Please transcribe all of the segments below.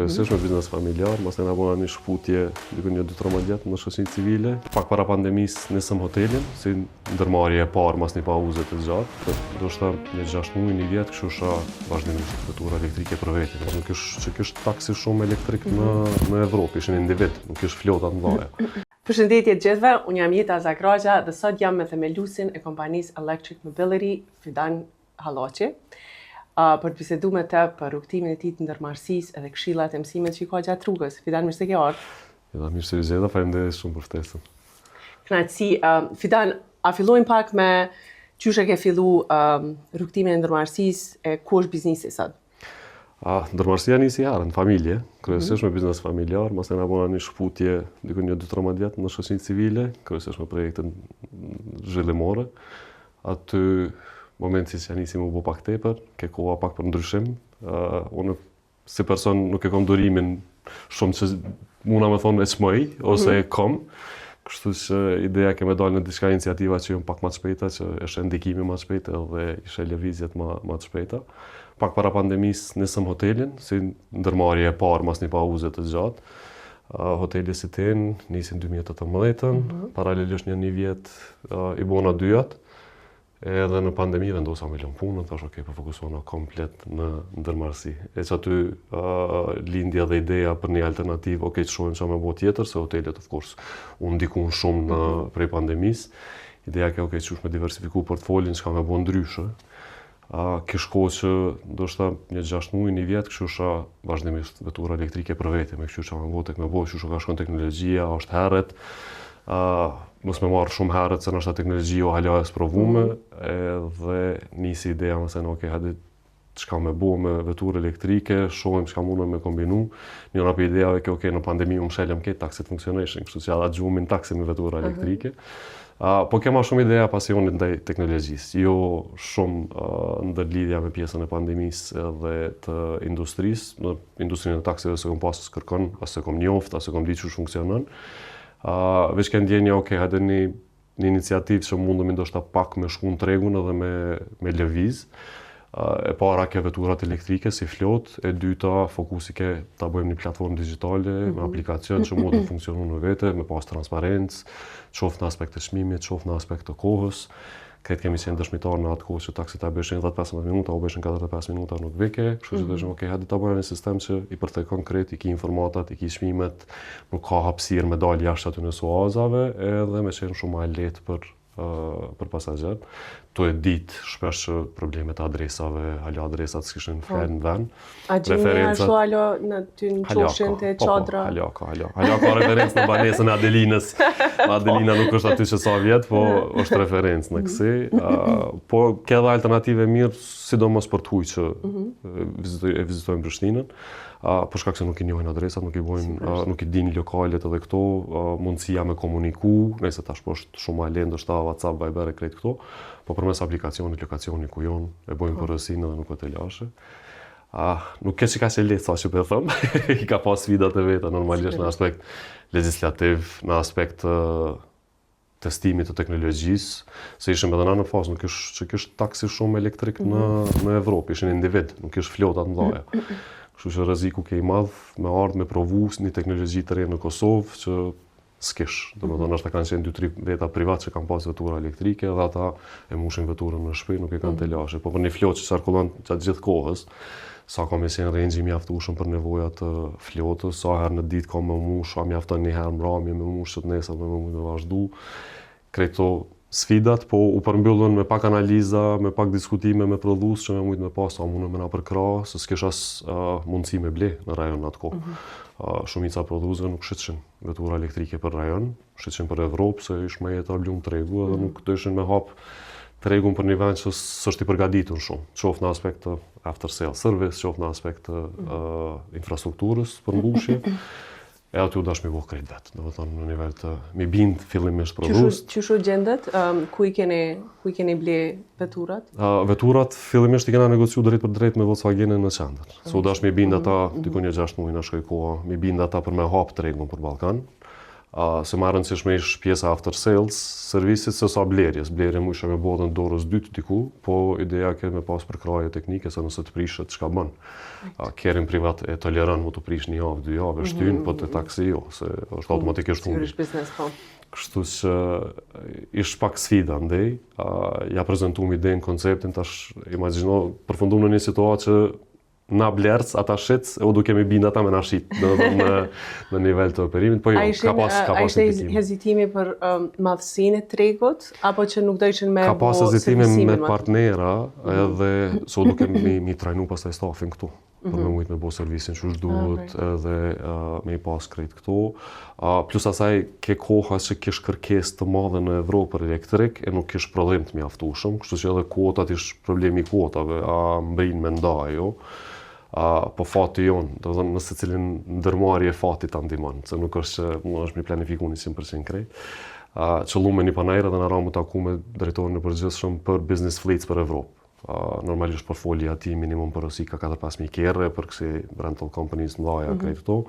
kryesisht me biznes familjar, pastaj na bëna një shkputje diku një 2-3 vjet në shoqërinë civile. Pak para pandemisë nisëm hotelin, si ndërmarrje e parë mas një pauze të gjatë. Ndoshta një 6 muaj, një vjet, kështu isha vazhdimisht vetura elektrike për vete. Nuk është taksi shumë elektrik në Evropë, ishin individ, nuk është flota të mëdha. Përshëndetje të gjithëve, unë jam Jeta Zakraja dhe sot jam me themeluesin e kompanisë Electric Mobility, Fidan Hallaçi, për të biseduar me të për rrugtimin e tij të ndërmarrësisë edhe këshillat e mësimit që i ka gjatë rrugës. Fidan, mirë se ke ardhur. Mirë se vjen, faleminderit shumë për ftesën. Kënaqësi. Fidan, a fillojmë pak me çysh e ke fillu rrugtimin e ndërmarrësisë e ku është biznesi sot? Ndërmarrësia nisi herë në familje, kryesisht me biznes familjar, pastaj na bëna një shkputje diku një 2-3 vjet në shoqërinë civile, kryesisht me projekte zhvillimore. Aty momenti që nisim u bë pak tepër, ke koha pak për ndryshim. Unë si person nuk e kam durimin shumë që muna me thonë e çmoj ose e kom. Kështu që ideja ke me dalë në diçka iniciativa që jam pak më të shpejta, që është ndikimi më të shpejtë dhe ishte lëvizjet më të shpejta. Pak para pandemisë nisëm hotelin, si ndërmarrje e parë mas një pauze të gjatë. Hoteli Sitin nisin 2018, paralelisht një vjet i bona dyjat. Edhe në pandemi vendosa me lënë punën, thash okay, po fokusohena komplet në ndërmarrësi. E që aty lindja dhe ideja për një alternativë, okay, të shohim çfarë më bëhet tjetër, se hotelet of course u ndikun shumë prej pandemisë. Ideja që okay, çush me diversifiku portfolin, çka më bën ndryshe. Kish kohë që ndoshta një 6 muaj, një vjet, kështu isha vazhdimisht vetura elektrike për vete, me kështu çfarë më bëhet tek më bëj, kështu ka shkon teknologjia, është herët. Mos me marrë shumë herët se nështë teknologjia o hala e sprovume, edhe nisi ideja më se në okay, hajde çka me bo me veturë elektrike, shohim çka mundem me kombinu. Njëra për idejave që okay, në pandemi më shelëm këtë taksit funksioneshin, kështu që ata gjumin taksi me vetura elektrike. Po kema shumë ideja pasionit ndaj teknologjisë, jo shumë ndër lidhja me pjesën e pandemisë dhe të industrisë. Në industrinë e taksive se kom pasës kërkon, ase kom njoft, ase kom ditë që funksionon. Veç ke ndjenja, okay, hajde një iniciativë që mundëm ndoshta pak me shku në tregun edhe me lëviz. E para ke veturat elektrike si flot, e dyta fokusi ke ta bëjmë një platformë digjitale me aplikacion që mund të funksionon në vete, me pas transparencë, qoftë në aspekt të çmimit, qoftë në aspekt të kohës. Këtë kemi qenë dëshmitar në atë kohë që taksit ta bëshin 10-15 minuta, u bëshin 45 minuta nuk vike, kështu që dëshim, okay, hajde ta bëjmë një sistem që i përthej konkret, i ki informatat, i ki çmimet, nuk ka hapësirë me dalë jashtë aty në oazave, edhe me qenë shumë më lehtë për pasagjer. Tu e ditë shpesh që problemet e adresave, hala adresat s'kishin fren në vend. A gjeni ashtu alo në ty në qoshin të qadra? Hala ka referencë në banesën e Adelinës. Adelina nuk është aty që sa vjet, po është referencë në kësi. Po ke edhe alternative mirë, sidomos për të huj që e vizitojmë Prishtinën. Për shkak se nuk i njohin adresat, nuk i din lokalet edhe këto, mundësia me komuniku, nëse tash po është shumë e lehtë, ndoshta WhatsApp, Viber e krejt këto, po përmes aplikacionit, lokacioni ku jon, e bëjmë përrësinë edhe nuk o të lashe. Nuk ke që ka që lehtë, sa që për thëmë, i ka pas sfidat e veta, normalisht në aspekt legislativ, në aspekt testimit të teknologjisë, se ishim edhe në fazë, nuk është taksi shumë elektrik në Evropë, ishin individ, nuk është flotat mëdha. Kështu që rreziku ke i madh me ardhë me provu një teknologji të re në Kosovë që s'kish. Domethënë ata kanë qenë 2-3 veta privat që kanë pas vetura elektrike dhe ata e mushin veturën në shtëpi, nuk e kanë të lashe. Po për një flot që qarkullon gjatë gjithë kohës, sa ka me qenë range i mjaftueshëm për nevojat të flotës, sa herë në ditë ka me mush, a mjafton një herë mbrëmje me mush që të nesër me vazhdu. Krejto sfidat, po u përmbyllën me pak analiza, me pak diskutime me prodhues që me mujtë me pas, sa mundën me na përkrah, se s'kish as mundësi me ble në rajon në atë kohë. Shumica prodhuesve nuk shitshin vetura elektrike për rajon, shitshin për Evropë, se ish me jetë blum tregu edhe nuk dëshin me hap tregun për një vend që s'është i përgatitur shumë, qoftë në aspekt të after sale service, qoftë në aspekt të infrastrukturës për mbushje. E aty u dash me bëh krejt vetë, do të thonë në nivel të mi bind fillimisht prodhues. Çu gjendet? Ku i keni ble veturat? Veturat fillimisht i kena negociu drejt për drejt me Volkswagenin në qendër. Se u dash me bind ata diku një 6 muaj na shkoi koha, me bind ata për me hap tregun për Ballkan. se më rëndësishme ish pjesa after sales servisit se sa blerjes. Blerje mu isha me botën dorës dytë diku, po ideja ke me pas përkraje teknike se nëse të prishet çka bën. Kerin privat e toleron mu të prish 1 javë, 2 javë, shtyn, po të taksi jo, se është automatikisht hundi. Sigurisht biznes, po. Kështu që ish pak sfida ndej, ja prezentuam idenë, konceptin, tash imagjino, përfundum në një situatë që na blerc, ata shitës, o duke me binda ata me na shit në nivel të operimit, po jo, ka pas A ishte hezitimi për madhësinë e tregut, apo që nuk do ishin me ka pas hezitime me partnera, edhe so duke mi trajnu pastaj stafin këtu. Për me mujtë me bo servisin që është duhet, edhe me i pas krejt këtu. Plus asaj, ke koha që kish kërkes të madhe në Evropë për elektrik, e nuk kish prodhim të mjaftueshëm, kështu që edhe kuotat ish problemi kuotave, mbrin me ndaj, jo. Po fati jonë, do të thënë nëse cilin ndërmarrje fati ta ndihmon, se nuk është që mua është mi planifiku 100% krejt. Qëllume një panajra dhe në ramu taku me drejtorin e përgjithshëm për business fleets për Evropë. Normalisht portfolio ati minimum për osi ka 4-5.000 kjerë për kësi rental companies në dhaja krejt këto.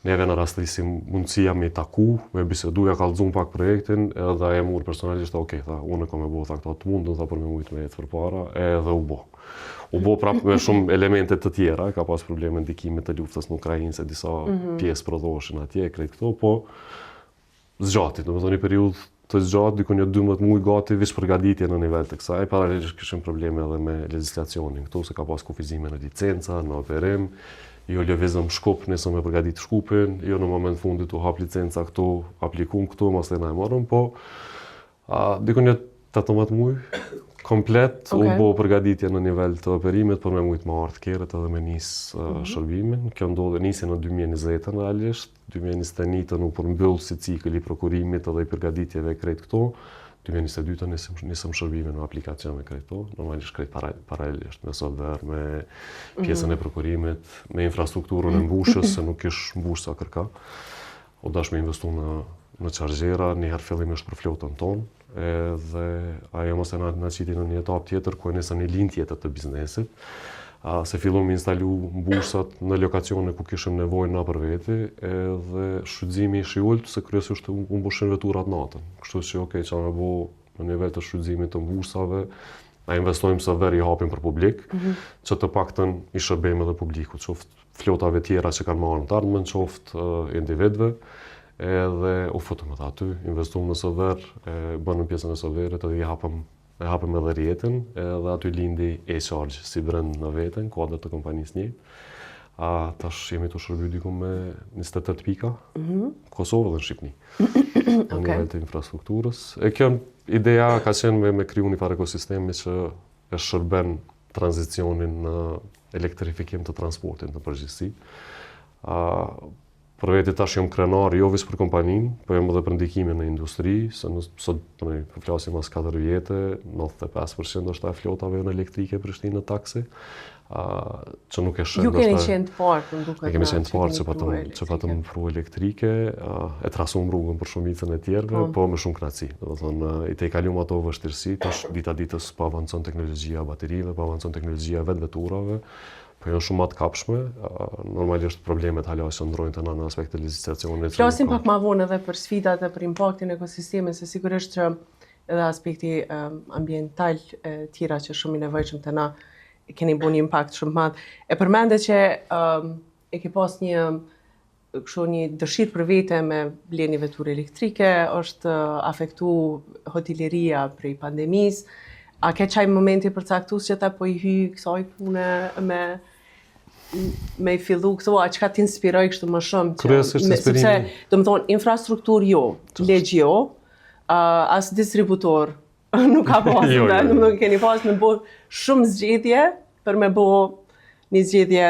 Neve në rastisim mundësia me taku, me bisedu, ja kallëzun pak projektin, edhe e murë personalisht, okej, unë kom e bo këto të mundën, për me mujtë me jetë për para, edhe u bo. U bo prapë me shumë elementet të tjera, ka pas probleme ndikimit të luftës në Ukrajinë, se disa pjesë prodhoshin atje, krejt këto, po zgjati, do me thoni periudhë të zgjatë, dikon një 12 muaj gati vish përgatitje në nivel të kësaj, paralelisht kishim probleme edhe me legjislacionin këtu, se ka pas kufizime në licenca, në operim, jo lëvizëm shkup, nëse me përgatit shkupin, jo në moment fundit u hap licenca këtu, aplikum këtu, mas të na e marrëm, po dikon një 18 muaj komplet u bo përgatitje në nivel të operimit për me mujtë më ardhë kjerët edhe me nisë shërbimin. Kjo ndodhe nisi në 2020 realisht, 2021 të nuk përmbyll si cikël i prokurimit edhe i përgatitjeve krejt këto, 2022 nisëm shërbimin në aplikacion me krejt këto, normalisht krejt paralelisht me software, me pjesën e prokurimit, me infrastrukturën e mbushës, se nuk ish mbushë sa kërka. O dash me investu në qargjera, njëherë fillimisht për flotën tonë, edhe ajo mos e na qiti në një etap tjetër, ku e nesëm një linjë tjetër të biznesit, se fillon me instalu mbushësat në lokacione ku kishim nevojë na për veti, edhe shfrytëzimi ish i ulët, se kryesisht u mbushin veturat natën. Kështu që okej, çfarë me bo në nivel të shfrytëzimit të mbushësave, a investojmë se veri i hapim për publik, që të paktën i shërbejmë edhe publikut, qoftë flotave tjera që kanë marrë të ardhmen, qoftë individëve, edhe u futëm edhe aty, investuam në software, bënëm pjesën e software-it edhe e hapëm edhe rjetin, edhe aty lindi e-charge si brand në veten, kuadër të kompanisë një. Tash jemi të shërby diku me 28 pika, Kosovë dhe në Shqipni, në nivel të infrastrukturës. E kjo ideja ka qenë me kriju një farë ekosistemi që e shërben tranzicionin në elektrifikim të transportit në përgjithësi. Për veti tash jam krenar jo vetëm për kompaninë, po jam edhe për ndikimin në industri, se sot po flasim mas 4 vjete, 95% është e flotave në elektrike Prishtinë në taksi, që nuk e shën. Ju keni qenë të parë, më duket. Ne kemi qenë të parë që patëm pru elektrike, e trasum rrugën për shumicën e tjerëve, po me shumë kënaqësi. Do të thonë, i te kalum ato vështirësi, tash dita ditës po avancon teknologjia baterive, po avancon teknologjia veturave. Po janë shumë më të kapshme, normalisht problemet hala qëndrojnë të në aspekt të legjislacionit. Flasim pak më vonë edhe për sfidat dhe për impaktin e ekosistemit, se sigurisht që edhe aspekti ambiental tjera që shumë i nevojshëm të na keni bu një impakt shumë madh. E përmende që e ke pas një dëshirë për vete me blerje një veturë elektrike, është afektu hotelleria prej pandemisë. A ke qaj momenti përcaktues që ta po i hy kësaj pune me i fillu këto, a çka t'inspiroj kështu më shumë? Kryesisht inspirimi. Sepse, do më thonë, infrastruktur jo, legj jo, as distributor nuk ka pas, do më thonë, keni pas me bo shumë zgjedhje për me bo një zgjedhje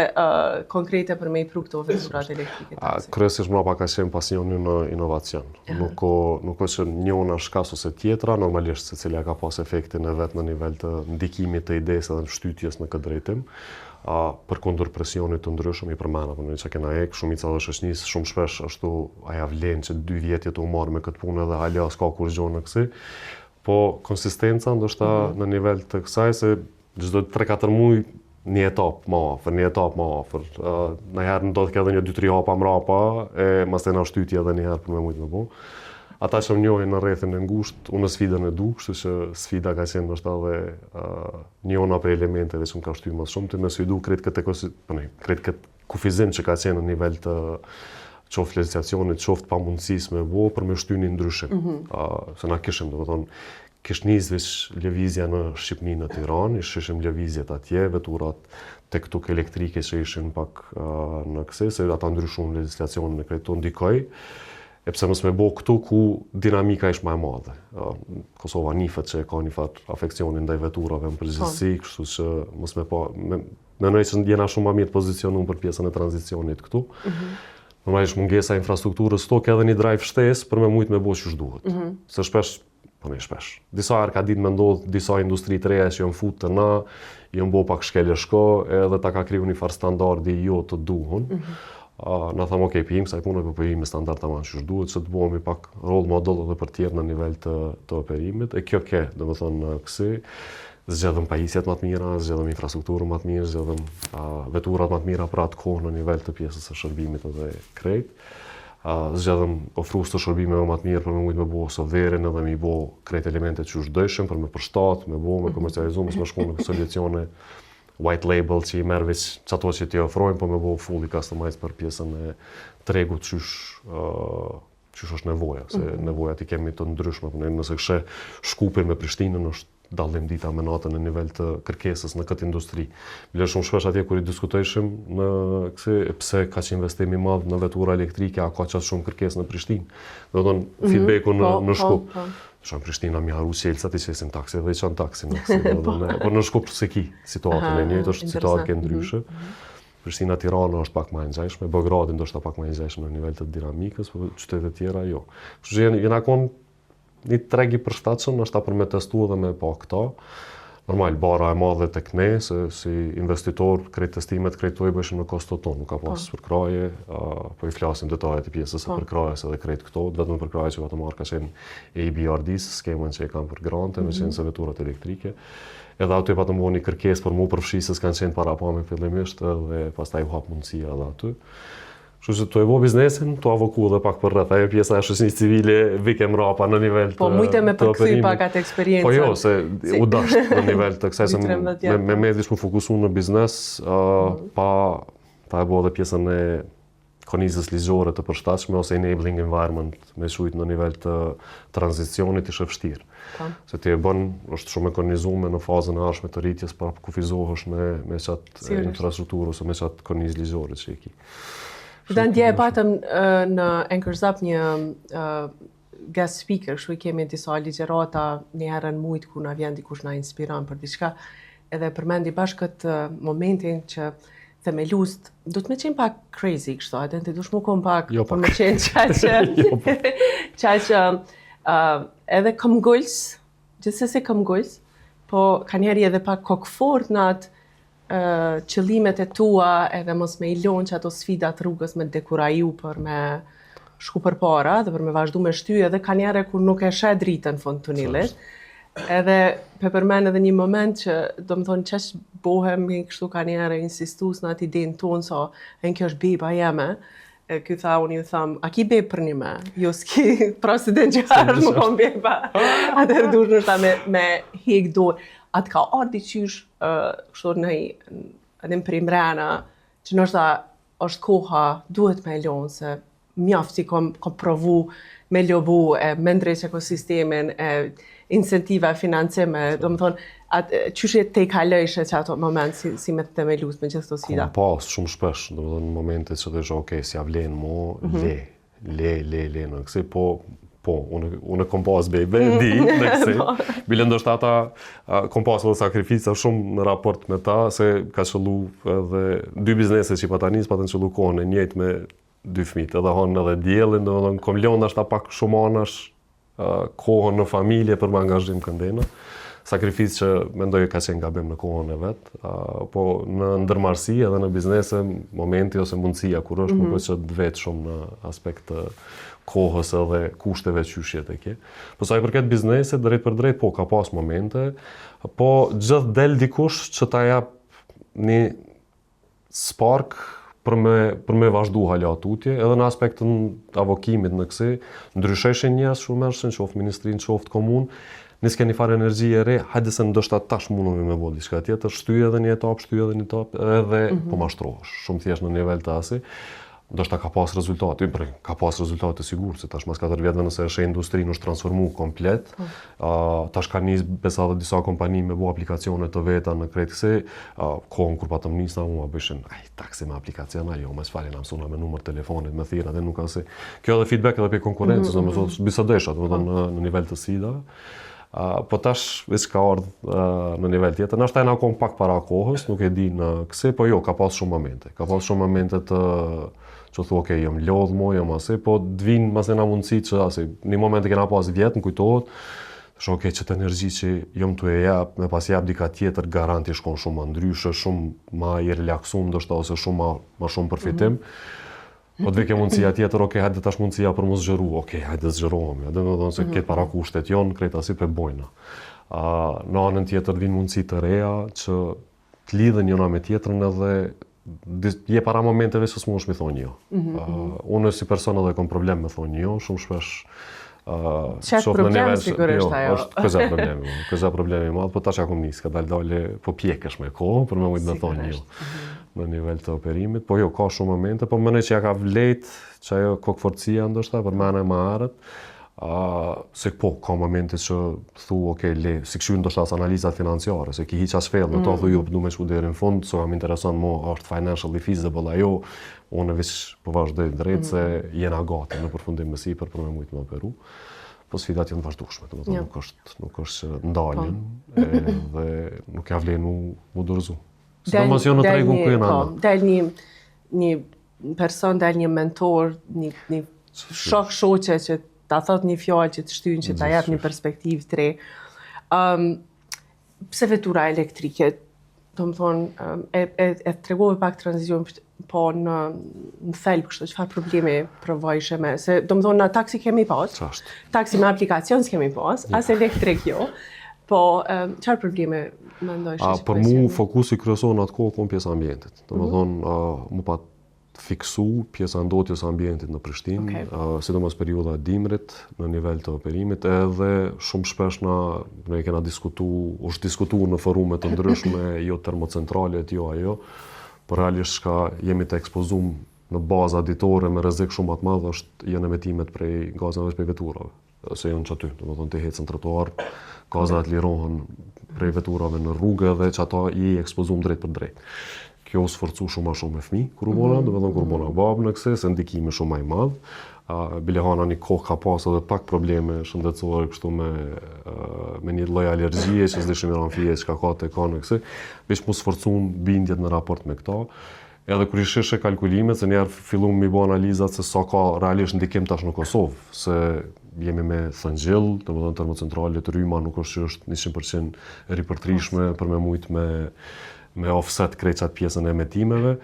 konkrete për me i pru këto veturat elektrike. Kryesisht mrapa ka qenë pasioni në inovacion. Nuk o që njona shkas ose tjetra, normalisht se cilja ka pas efektin e vetë në nivel të ndikimit të idesë dhe në shtytjes në këtë drejtim. Për kundër presionit të ndryshëm i përmena, për në që kena shumica dhe shoqënisë shumë shpesh ashtu aja vlen që 2 vjet jetë u marrë me këtë punë dhe halja s'ka kur gjonë në kësi. Po konsistenca ndoshta në nivel të kësaj se çdo 3-4 muaj një etapë më afër. Nëherë ndodh edhe një 2-3 hapa mrapa, e mastaj na shtytje edhe një herë për me mujt më bo. Ata që më njohin në rrethin e ngushtë, unë sfidën e du, kështu që sfida ka qenë ndoshta edhe njëna për elementeve që më ka shtyr më shumë, të me sfidu krejt këtë kufizim që ka qenë në nivel të qoftë legislacionit, qoftë pamundësisë me bo për me shtyni ndryshim. Se na kishim, kish nisvesh lëvizja në Shqipni në Tiranë, ishim lëvizjet atje, veturat tek tuk elektrike që ishin pak në këse, se ata ndryshun legislacionin e krejt të ndikoj. E pse mos me bo këtu ku dinamika ish më e madhe. Kosova nifet që ka një fat afekcionin ndaj veturave në përgjithësi, kështu që mos me pa mendoj që jena shumë më mirë pozicionuar për pjesën e tranzicionit këtu. Normalisht mungesa e infrastrukturës tok edhe një drive shtesë për me mujt me bo ç'është duhet. Se shpesh, disa herë ka ditë me ndodh disa industri të reja që janë futë të na, janë bo pak shkelje shko, edhe ta ka kriju një farë standardi jo të duhun. Na thamë okej, pijim kësaj pune, po pijim me standard tamam që duhet, që të bëhemi pak role model edhe për tjerë në nivel të operimit. E kjo domethënë kësi, zgjedhëm pajisjet më të mira, zgjedhëm infrastrukturën më të mirë, zgjedhëm veturat më të mira për atë kohë në nivel të pjesës së shërbimit edhe krejt. Zgjedhëm ofrues të shërbimeve më të mirë për me mujt me bo softverin edhe me bo krejt elementet që është dëshëm për me përshtat, me bo, me komercializu, me shku në solucione white label që i merr veç çato që t'i ofrojnë, po me bo fully customized për pjesën e tregut qysh është nevoja, se nevojat i kemi të ndryshme. Nëse këshe Shkupin me Prishtinën është dallim dita me natën në nivel të kërkesës në këtë industri. Bile shumë shpesh atje kur i diskutojshim në këse pse ka që investim i madh në vetura elektrike, a ka qatë shumë kërkesë në Prishtinë. Do të thonë feedbacku në Shkup. Shumë Prishtina mi haru qelësat i qesin taksi dhe i qanë taksi në kësi. Por në Shkup se ki situatën e njëjtë, është situatë ke ndryshe. Prishtina Tirana është pak më e ngjashme, Beogradi ndoshta pak më e ngjashme në nivel të dinamikës, por qytetet tjera jo. Kështu që jena kon një treg i përshtatshëm, është ta për me testu dhe me pa këta. Normal, bara e madhe tek ne, se si investitor, krejt testimet krejtoj bëshim në kostot tonë, nuk ka pas përkraje, po i flasim detajet e pjesës e përkrajes edhe krejt këto, vetëm përkraje që vetëm marrë ka qenë EBRD-s, skemën që e kam për grante, me qenë se veturat elektrike. Edhe aty pa të më një kërkes për mu përfshisës kanë qenë para pa me fillimisht dhe pastaj u hap mundësia edhe aty. Kështu që të e bo biznesin, të avoku dhe pak për rreth, ajo pjesa e shoqërisë civile vike mrapa në nivel të mujte me përkthy pak atë eksperiencën. Po jo, se u dasht në nivel të kësaj, se me dish më fokusu në biznes, pa e bo dhe pjesën e konizës ligjore të përshtatshme ose enabling environment me shujt në nivel të tranzicionit ishte vështirë. Se ti e bën, është shumë e kornizume në fazën e arshme të rritjes, para kufizohesh me qatë infrastrukturë ose me qatë konizë ligjore që i ki. Dhe ndje e patëm në Anchors Up një guest speaker, shu i kemi disa ligjerata një herën mujt ku na vjen dikush na inspiron për diçka, edhe përmendi bashkë këtë momentin që themelust, do të me qenë pak crazy kështu, atë ti dush mu kom pak, për me qenë qaqë edhe kam guls, gjithsesi kam guls, po ka njerë edhe pak kokfort në atë qëllimet e tua edhe mos me i lonë që ato sfidat rrugës me dekuraju për me shku për para dhe për me vazhdu me shty edhe ka njere kur nuk e shet dritën fund tunilit. Edhe përmen edhe një moment që do më thonë qesh bohemi kështu ka njere insistus në atë idenë tonë sa në kjo është beba jeme. Ky tha, unë ju tham, a ki bebë për një me? Jo s'ki president që harë më kom beba. Atër dush nështë ta me hek dorë. Atë ka ardi qysh kështu në edhe më primrena, që nështë është koha duhet me lonë, se mjaftë si kom provu me lobu, me ndreq ekosistemin, incentiva financime, do më thonë, qysh e te i kalojshë që ato moment si me të themelus me gjithë të sfida? Kom pas shumë shpesh, do më thonë në momentet që dhe shë, si avlen mo, le në kësi, po, unë kom pas bebe, di, në kësi. Bile ndoshta ata kom pas edhe sakrifica shumë në raport me ta, se ka qëllu edhe dy biznese që pa ta njës, pa të në qëllu kohën e njëjtë me dy fmit, edhe hanë edhe djelin, dhe kom ljonë ashta pak shumë anash kohën në familje për më angazhim këndena. Sakrificë që mendoj ka qenë gabim në kohën e vetë, po në ndërmarsi edhe në biznese, momenti ose mundësia kur është, nuk është që të vetë shumë në aspekt të kohës edhe kushteve qyshjet e ke. Po sa i përket biznesit, drejt për drejt, po ka pas momente, po gjithë del dikush që ta jap një spark për me vazhdu hala tutje, edhe në aspektin avokimit në kësi, ndrysheshin njerëz shumë mërshin, qoftë ministrin, qoftë komun, nis keni farë energji e re, hajde se ndoshta tash mundemi me bëj diçka tjetër, shtyj edhe një etap, edhe po mashtrohesh. Shumë thjesht në nivel të asi. Ndoshta ka pas rezultate, ka pas rezultate sigurt, se tash mas 4 vjetëve nëse është industrinë është transformu komplet. Tash ka nis besa dhe disa kompani me bu aplikacione të veta në krejt kësi, kohën kur patëm nisna mua bëshin, taksi me aplikaciona, jo, me s'fali na mësuna me numër telefonit, me thira, dhe nuk ka se. Kjo edhe feedback edhe pe konkurencës, me thotë bisedesha, në nivel të sidave. Po tash veç ka ardhë në nivel tjetër. Nashta e na kom pak para kohës, nuk e di në kësi, po jo, ka pas shumë momente. Ka pas shumë momente të që thu, okej, jam lodh mo, jam asi, po d'vin mas e na mundësi që, një moment e kena pas vjetë, në kujtohet, që okej, që të energji që jom të e jap, me pas jap dika tjetër, garanti shkon shumë ma ndryshe, shumë ma i relaksum, ndoshta ose shumë ma shumë përfitim. Po të vike mundësia tjetër, okej, hajde tash mundësia për mu zgjeru, okej, hajde zgjerohemi, edhe me thonë se këtë para kushtet jonë, krejt asi pe bojna. Në anën tjetër vinë mundësi të reja, që të lidhen njëna me tjetërën edhe je para momenteve se s'mu është mi thonë jo. Unë si person edhe kom problem me thonë jo, shumë shpesh Qatë problem sigurisht ajo. Këza problemi madhë, po tash akum nisë, ka dal-dale po pjekesh me kohë, për me mujtë me thonë jo në nivel të operimit. Po jo, ka shumë momente, po mënej që ja ka vlejt që ajo kokëforcia ndoshta, për mene ma arët, se po, ka momente që thu, okej, si këshu ndoshta as analizat financiare, se ki hiq as fail, në to thu ju pëdu me shku deri në fund, so kam intereson mo është financially feasible ajo, unë vish po vazhdoj drejt se jena gati në përfundim me sipër për me mujtë me operu. Po sfidat janë vazhdueshme, domethënë nuk është ndaljen dhe nuk ja vlen mu dorëzu. Sidomos jo në tregun ku jena. Del një person, del një mentor, një shoqe që ta thot një fjalë që të shtyn, që ta jap një perspektivë të re. Pse vetura elektrike? Domethënë e tregove pak tranzicionin, po në thelb kështu, çfarë probleme provojshe me, se domethënë na taksi kemi pas, taksi me aplikacion s'kemi pas, as elektrik jo, po çfarë probleme mendojsh? Për mu fokusi kryesor në atë kohë kom pjesa ambientit, domethënë mu pa fiksu pjesa ndotjes ambientit në Prishtinë, sidomos periudha e dimrit në nivel të operimit, edhe shumë shpesh ne kena është diskutuar në forume të ndryshme, jo termocentrale, jo ajo, por realisht ka jemi të ekspozum në baza ditore me rrezik shumë të madh është janë emetimet prej gazave dhe prej veturave. Se janë që aty, domethënë të hecën trotuar, gazat lirohen prej veturave në rrugë dhe që ato i ekspozum drejt për drejt. Kjo sforcu shumë ma shumë me fëmijë kur u bona, domethënë kur bona babë në këse, se ndikimi shumë ma i madh. Bilehana një kohë ka pas edhe pak probleme shëndetësore kështu me një lloj alergjie që s'dishim ran fije çka ka te ka në këse. Veç mu sforcun bindjet në raport me këta. Edhe kur i sheshe kalkulimet, se njerë fillum mi bo analizat se sa ka realisht ndikim tash në Kosovë, se jemi me thëngjill, domethënë termocentralet Ryma nuk është 100% ripërtrishme për me mujt me offset krejt qatë pjesën e emetimeve,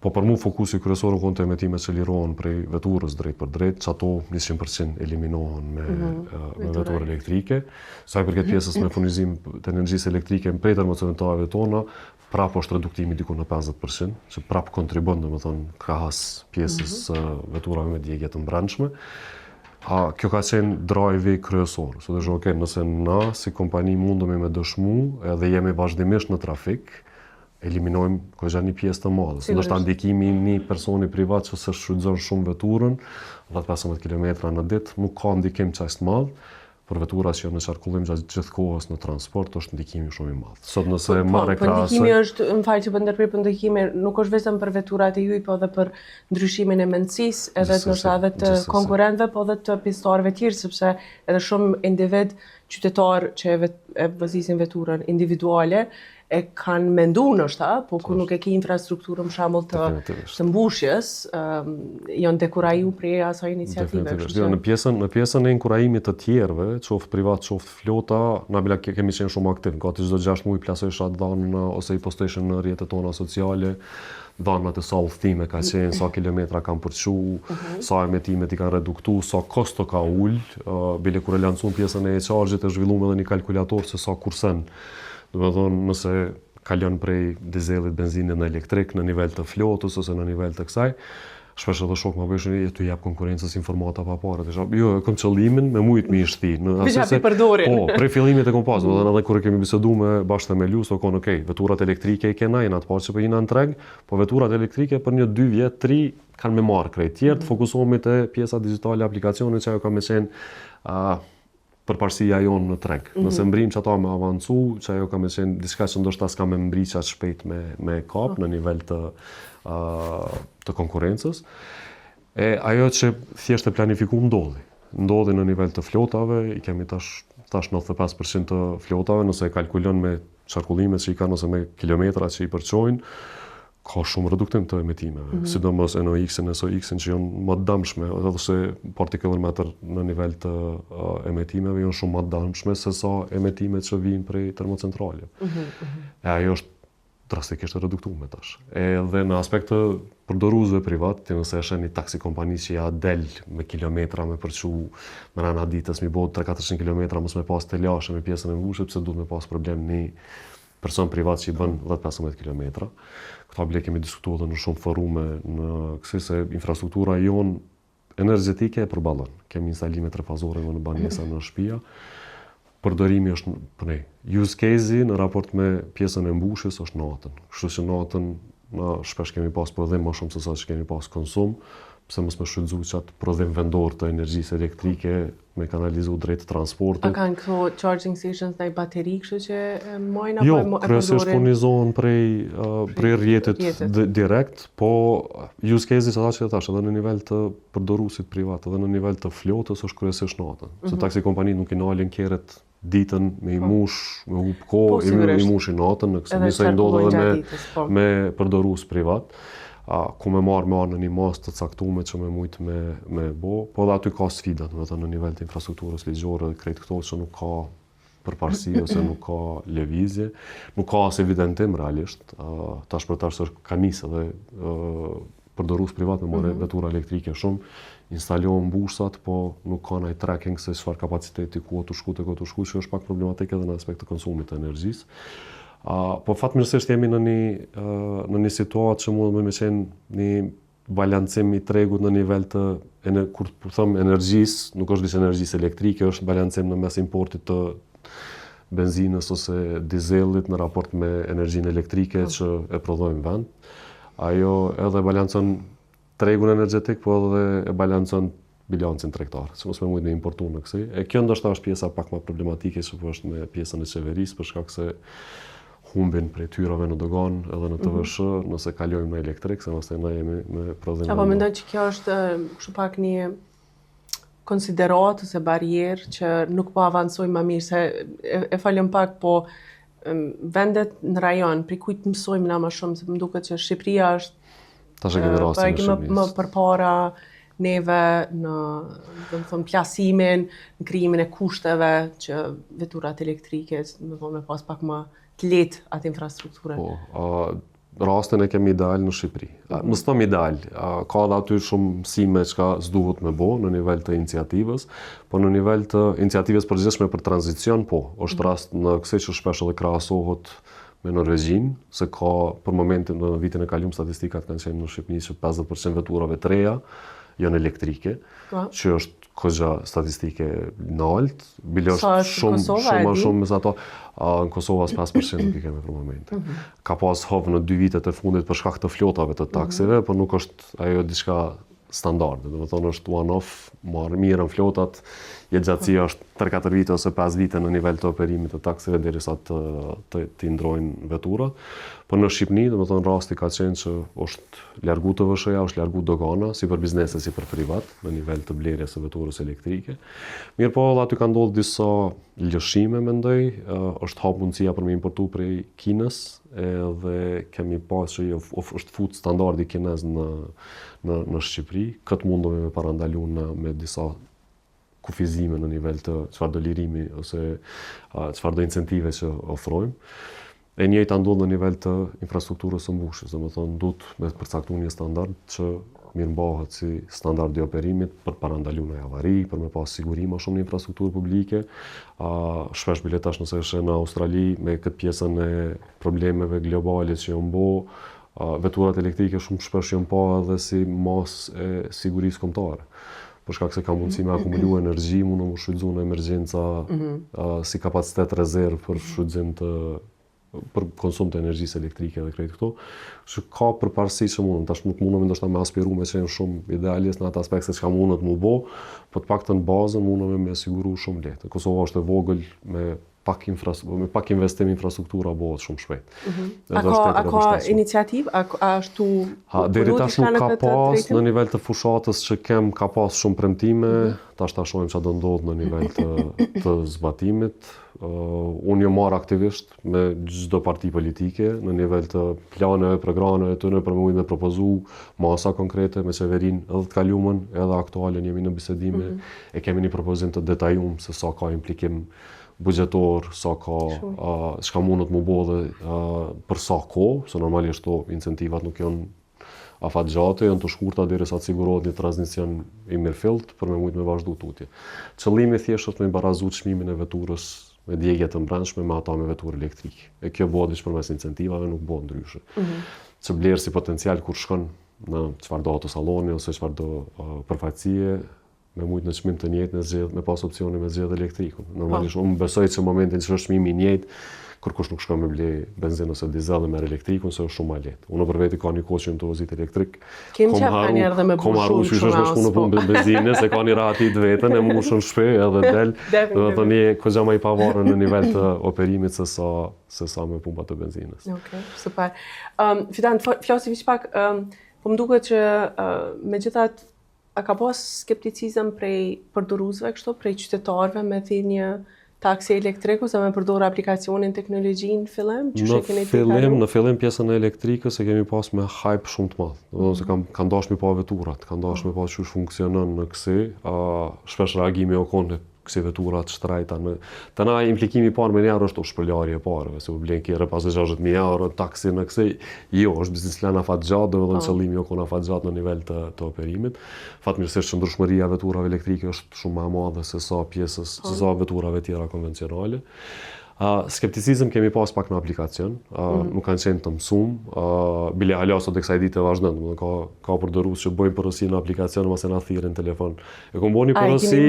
po për mu fokusi kryesor në konë të emetimet që lirohen prej veturës drejt për drejt, që ato 100% eliminohen me veturë elektrike. Sa i përket pjesës me furnizim të energjisë elektrike prej termocentraleve tona, prap është reduktimi diku në 50%, që prap kontribon, domethënë krahas pjesës veturave me djegje të mbrëmshme. Kjo ka qenë drive kryesor. So dhe okay, nëse na si kompani mundemi me dëshmu edhe jemi vazhdimisht në trafik, eliminojmë kogja një pjesë të madhe. Se ndoshta ndikimi një personi privat që se shfrytëzon shumë veturën, 10-15 km në ditë, nuk ka ndikim qaq të madh. Për vetura që janë në qarkullim gjatë gjithë kohës në transport, është ndikimi shumë i madh. Sot nëse marrë krahasoj. Ndikimi është, më fal që po ndërprer, për ndikimi nuk është vetëm për veturat e juaj, po edhe për ndryshimin e mendësisë, edhe ndoshta edhe të konkurrentëve, po edhe të pjesëtarëve tjerë, sepse edhe shumë individ qytetar që e vëzisin veturën individuale e kanë mendu nështë, po kur nuk e ki infrastrukturën për shembull të mbushjes, janë dekuraju prej asaj iniciative. Në pjesën e inkurajimit të tjerëve, qoftë privat, qoftë flota, na bila kemi qenë shumë aktiv. Gati çdo 6 muaj plasojsha dhanë ose i postojshin në rrjetet tona sociale, dhanat e sa udhëtime ka qenë, sa kilometra kanë përçu, sa emetimet i kanë reduktu, sa kosto ka ull, bile kur e lancun pjesën e e-chargit e zhvillum edhe një kalkulator se sa kursen. Domethënë, nëse kalon prej dizelit, benzinit në elektrik, në nivel të flotës ose në nivel të kësaj, shpesh edhe shok më bëshën e tu jap konkurrencës informata pa parë. Jo, kam qëllimin me mujt me i shti. Veçanë përdorin. Po, prej fillimit e kom pas, edhe kur kemi bisedu me bashkë me Lus, okej, veturat elektrike i kena, jena të parë që për jena në treg, po veturat elektrike për një 2 vjet, 3 kanë me marrë krejt tjerë, të fokusohemi te pjesa digjitale aplikacionit që ajo ka me qenë përparësia jonë në treg. Nëse mbrim që ata me avancu, që ajo ka me qenë diçka që ndoshta s'ka me mbri qatë shpejt me kap në nivel të konkurencës. E ajo që thjesht e planifikum ndodhi në nivel të flotave, i kemi tash 95% të flotave, nëse e kalkulon me qarkullimet që i ka, nëse me kilometra që i përqojnë, ka shumë reduktim të emetimeve, sidomos NOx-in e SOx-in që janë më të dëmshme, edhe se particular matter në nivel të emetimeve janë shumë më të dëmshme se sa emetimet që vijnë prej termocentrale. E ajo është drastikisht reduktuar tash. Edhe në aspekt të përdoruesve privat, ti nëse e sheh një taksi kompani që ja del me kilometra me përçu me rana ditës mi bëu 300-400 kilometra mos me pas të lashë me pjesën e mbushur, pse duhet me pas problem një person privat që i bën 10-15 kilometra. Këta bile kemi diskutuar edhe në shumë forume në kësaj se infrastruktura jonë energjetike e përballon. Kemi instalime trefazore në banesa në shtëpia. Përdorimi është use case në raport me pjesën e mbushjes është natën. Kështu që natën na shpesh kemi pas prodhim më shumë se sa që kemi pas konsum, pse mos më shfrytëzu çat prodhim vendor të energjisë elektrike me kanalizu drejt transportit. A kanë këto charging stations ndaj bateri, kështu që mojnë apo jo, e përdorin? kryesisht furnizohen prej rrjetit direkt, po use cases ata që thash edhe në nivel të përdoruesit privat, edhe në nivel të flotës është kryesisht natën. Se taksi kompanitë nuk i nalin kerret ditën me i mush, me hub kohë, i mushin natën, në kësë njëse ndodhë edhe me përdorues privat, ku me marrë me anë një mas të caktume që me mujtë me bo, po dhe aty ka sfidat, në nivel të infrastrukturës ligjore dhe krejt këto që nuk ka përparësi ose nuk ka lëvizje, nuk ka as evidentim realisht, tash për tash ka nisë edhe përdorues privat me marrë vetura elektrike shumë, instalohen bursat, po nuk ka ndaj tracking se çfarë kapaciteti ku të shku, që është pak problematike edhe në aspekt të konsumit të energjisë. Po fatmirësisht jemi në një situatë që mund me qenë një balancim i tregut në nivel të, kur them energjisë, nuk është disë energjisë elektrike, është balancim në mes importit të benzinës ose dizelit në raport me energjinë elektrike që e prodhojmë vend. Ajo edhe balancon tregun energjetik, po edhe e balancon bilancin tregtar, që mos me mujtë me importu në kësaj. E kjo ndoshta është pjesa pak më problematike që po është me pjesën e qeverisë, për shkak se humbin prej tyrave në dogan edhe në TVSH, nëse kalojmë në elektrik, se nëse na jemi me prodhim. Apo mendoj që kjo është kështu pak një konsideratë ose barierë që nuk po avancojmë më mirë, se e falem pak, po vendet në rajon, pri kujt mësojmë na më shumë, se më duket që Shqipëria është më përpara neve në plasimin, në krijimin e kushteve që veturat elektrike, me pas pak më të lehtë atë infrastrukturën. Po, rastin e kemi ideal në Shqipëri. Mos them ideal, ka edhe aty shumë mësime që s'duhet me bo në nivel të iniciativës, po në nivel të iniciativës përgjithshme për tranzicion, po, është rast në kësaj që shpesh edhe krahasohet me Norvegjin, se ka për momentin në vitin e kaluar statistikat kanë qenë në Shqipëri që 50% veturave të reja janë elektrike, që është këgja statistike në alt, bile është shumë me ato, në Kosovë as 5% nuk i kemi për momentin. Ka pas hovë në 2 vitet e fundit për shkak të flotave të taksive, por nuk është ajo diçka standarde, do të thonë është one-off, mirën flotat, jetëgjatësia është 3-4 vite ose 5 vite në nivel të operimit të taksive derisa të ndrojnë veturat. Po në Shqipëri, do të thonë rasti ka qenë që është largu TVSH-ja, është largu dogana, si për biznese, si për privat, në nivel të blerjes së veturës elektrike. Mirë po, aty ka ndodhur disa lëshime, mendoj, është hap mundësia për me importu prej Kinës, edhe kemi pas që është fut standardi kinez në Shqipëri. Këtë mundëm me parandalu me disa kufizime në nivel të çfarëdo lirimi ose çfarëdo incentive që ofrojmë. E njëjta ndodh në nivel të infrastrukturës së mbushjes, domethënë duhet me përcaktuar një standard që mirëmbahet si standardi i operimit për parandalu në avari, për me pas siguri më shumë në infrastrukturë publike. Shpesh biletash nëse është në Australi me këtë pjesën e problemeve globale që janë bo, veturat elektrike shumë shpesh janë pa edhe si mas e sigurisë kombëtare. Për shkak se ka mundësi me akumulu energji, mund të shfrytëzu në emergjenca si kapacitet rezervë për shfrytëzim për konsum të energjisë elektrike dhe krejt këto, që ka përparësi që mundën, tash nuk mundëm ndoshta me aspiru me qenë shumë idealist në atë aspekt se çka mundët mu bo, po të paktën bazën mundëm me siguru shumë lehtë. Kosova është e vogël me pak investim infrastruktura bëhet shumë shpejt. A ka iniciativë? A është deri tash nuk ka pas në nivel të fushatës që ka pas shumë premtime, tash ta shohim çfarë do ndodh në nivel të zbatimit. Unë jam marrë aktivisht me çdo parti politike në nivel të planeve, programeve të tyre për me propozu masa konkrete me qeverinë edhe të kaluamën edhe aktualen jemi në bisedime e kemi një propozim të detajum se sa ka implikim buxhetor, sa ka çka mundet mu bë dhe për sa kohë, se normalisht to incentivat nuk janë afatgjate, janë të shkurta derisa të sigurohet një tranzicion i mirëfillt për me mujt me vazhdu tutje. Qëllimi thjesht është me barazu çmimin e veturës me djegje të mbrëmshme me ata me veturë elektrike. E kjo bëhet përmes incentivave, nuk bëhet ndryshe. Që blerë si potencial kur shkon në çfarë do autosalloni ose çfarë do përfaqësie, me mujt në çmim të njëjtë me pas opsione me zgjedh elektrikun. Normalisht unë besoj që momentin që është çmimi i njëjtë, kërkush nuk shkon me ble benzinë ose dizel dhe merr elektrikun se është shumë më lehtë. Unë për veti ka një kohë që më të vozit elektrik. Kemi qef njerë dhe me bushu shumë me punë benzinë, se ka një ratit vetën, e mushën shpe edhe del. Dhe të një këgja ma i pavarën në nivel të operimit se sa me pumpa të benzinës. Okej, super. Fidan, flasim që pak, po më duket që me gjithat, a ka pas skepticizëm prej përdoruzve kështu, prej qytetarëve me thirrë një taksi elektriku, se me përdor aplikacionin teknologjinë fillim? Në fillim pjesën e elektrikës e kemi pas me hype shumë të madh. Do se kanë dashur me pa veturat, kanë dashur me pa çu funksionon në kësi, shpesh reagimi o konë kësi veturat shtrajta. Të na implikimi i parë me njerë është shpërlarje e parëve, se u blen kjere pas 60.000 euro taksi në kësi, jo, është biznes plan afat gjatë, dhe në qëllimi jo konë afat gjatë në nivel të operimit. Fatmirësisht qëndrueshmëria e veturave elektrike është shumë më e madhe se sa veturave tjera konvencionale. Skepticizëm kemi pas pak në aplikacion, nuk kanë qenë të mësum, bile hala sot e kësaj dite vazhdon, ka përdorus që bojnë përësi në aplikacion, mas e na thirrën në telefon. E kom bo një përësi,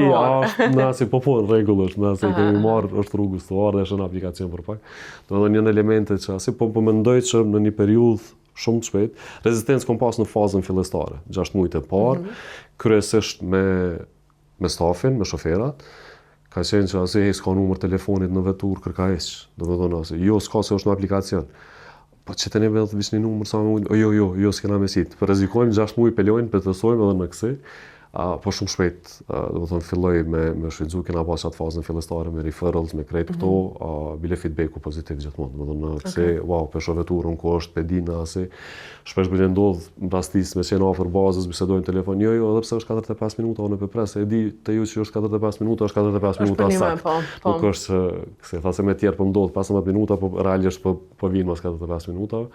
nësi po në regull është, nësi kemi marrë, është rrugëstuar dhe është në aplikacion për pak. Do dhe njën elementet që asi po mendoj që në një periudhë shumë të shpejt, rezistencë kom pas në fazën fillestare, 6 muajt e parë, kryesisht me stafin, me shoferat. Ka qenë që asë s'ka numër telefonit në vetur kërka heq, do me thonë asë, jo s'ka se është në aplikacion. Po që të neve dhe vishë një numër sa me mujtë, jo s'kena me sitë. Për rezikojmë 6 muaj pelojnë, pëtësojmë edhe në kësi, po shumë shpejt, do me thonë, filloj me shfrytzu, kena pas qatë fazën fillestare me referrals, me krejt këto, bile feedbacku pozitiv gjithmonë. Do me thonë, në kësi, wow, pesho veturën, ku është, pedina, asë, shpesh bile ndodhë rastis me qenë afër bazës, bisedojnë telefon, jo, edhe pse është 45 minuta, unë e përpres, e di të ju që është 45 minuta, është 45 minuta sakt. Nuk është se thase me tjerë për ndodhë 15 minuta, po realisht po vinë mas 45 minuta.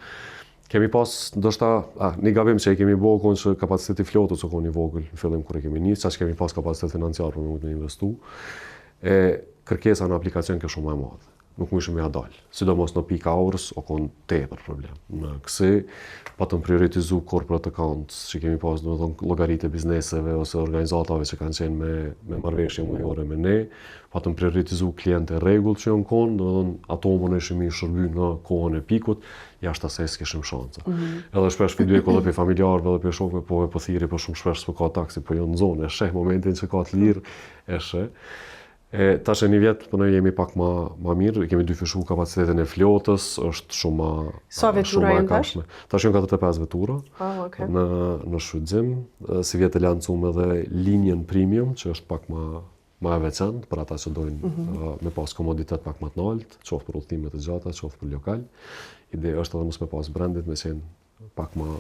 Kemi pas, ndoshta, një gabim që e kemi bo konë që kapaciteti flotës që konë një vogël në fillim kur e kemi njës, që kemi pas kapacitet financiar për me investu, e kërkesa në aplikacion kjo shumë e madhe. Nuk më ishëm ja dalë. Sidomos në peak hours, o konë tepër problem. Në kësi, patëm prioritizu corporate accounts, që kemi pas, do me thonë, llogaritë e bizneseve ose organizatave që kanë qenë me marrëveshje mujore me ne, patëm prioritizu klientë rregull që janë konë, do me thonë, ato më në ishëm i shërby në kohën e pikut, jashtë asaj s'kishim shanca. Edhe shpesh feedback edhe për familjarëve edhe për shokëve, po thirrje, po shumë shpesh s'po ka taksi, po jo në zonë, e sheh momentin që ka të lirë, e sheh. Tash e një vjetë, për ne jemi pak ma mirë, kemi dyfishu kapacitetin e flotës, është shumë ma Sa vetura jenë tash? Tash janë 45 vetura në shfrytëzim, si vjetë e lancum edhe linjen premium, që është pak ma e veçantë për ata që dojnë me pas komoditet pak ma të naltë, qoftë për udhëtimet e gjata, qoftë për lokal. Ideja është edhe mos me pas brandit, me qenë pak ma